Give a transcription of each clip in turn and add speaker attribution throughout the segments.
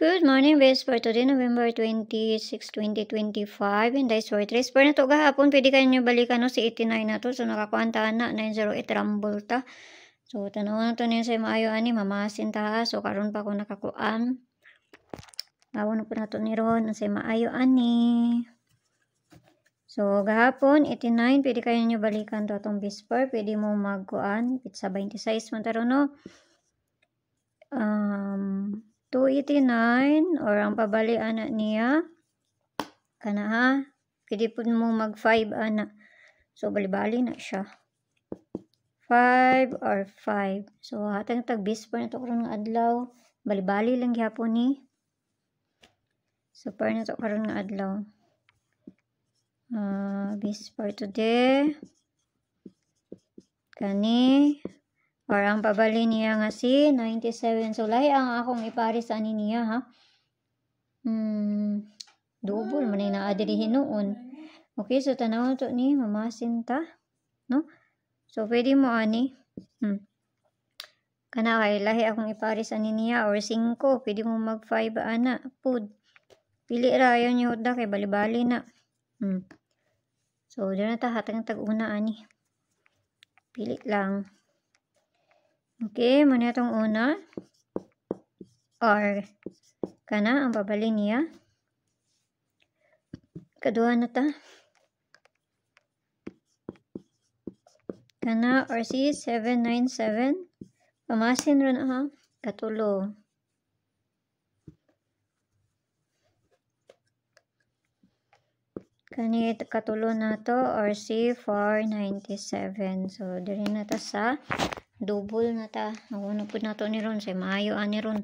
Speaker 1: Good morning, best for today, November 26, 2025. And dice for 3. For na to gahapon, pwede kayo nyo balikan no, si 89 na to. So, nakakuantaan na, 908 rumble ta. So, tanaw na to niya sa maayo ani, mamasin ta ha. So, karon pa ako nakakuan. Tawon na po na to ni Ron, sa maayo ani. So, gahapon, 89, pwede kayo nyo balikan to atong Bisper. Pwede mo magkuan, pizza 26 man taro no. 289 or ang pabali ana niya kana ha, pwede po mo mag 5 ana. So, bali-bali na siya. 5 or 5. So, hatang tag-Bisper na to karon nga adlaw. Bali-bali lang gyapon ni. So, par na to karon nga adlaw. Bisper today. Kani. Or ang pabali niya nga si 97. So, lahi ang akong iparis ani niya ha. Double man na adiri noon. Okay, so tanaw to ni mamasin ta, no? So, pwede mo ani. Kana kay lahi akong iparis ani niya or 5, pwede mo mag 5 ana. Food. Pili ra yon yung da kay bali-bali na. So, doon na ta hatang tag-una ani. Pili lang. Okay, muna itong una. Or, kana, ang pabali niya. Kaduha na ta. Kana, or si 797. Pamasin ron ha. Katulo. Kani, katulo na to, or si 497. So, diri na ta sa double na ta. Nauna po na to ni Ron. Say maayo ani Ron.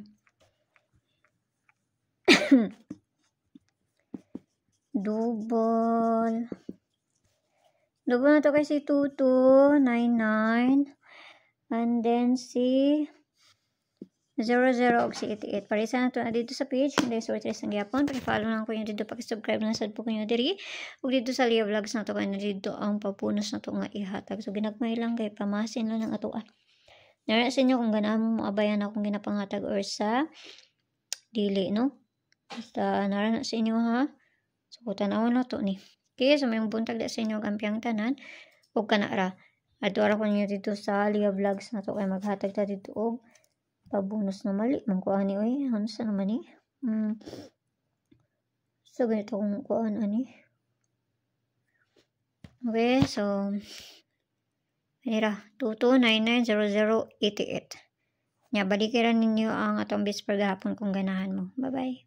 Speaker 1: Double. Double na to kay si 2299. And then si 00 og si 88. Parisa na to na dito sa page. Hindi so tres ang gyapon. Paki-follow lang ko yung dito. Paki-subscribe na sad po ko diri. Ug dito sa Lia Vlogs na to kay na dito ang papunos na to nga ihatag. So ginagmay lang kay pamasin lang ang atoan. Nara sa inyo kung ganahan mo abayan akong ginapangatag or sa dili, no? Basta nara na sa inyo ha. So, tanaw na to ni. Okay, so may buntag da sa inyo kampiang tanan. O kanara. Adora ko niyo dito sa Lia Vlogs na to kay maghatag ta dito og pabonus na mali. Mangkuan ni oy. Ano sa naman ni? So, ganito kung kuan ani. Okay, so Mira, 22990088. Nya balikiran ninyo ang atong Bisper gahapon kung ganahan mo. Bye-bye.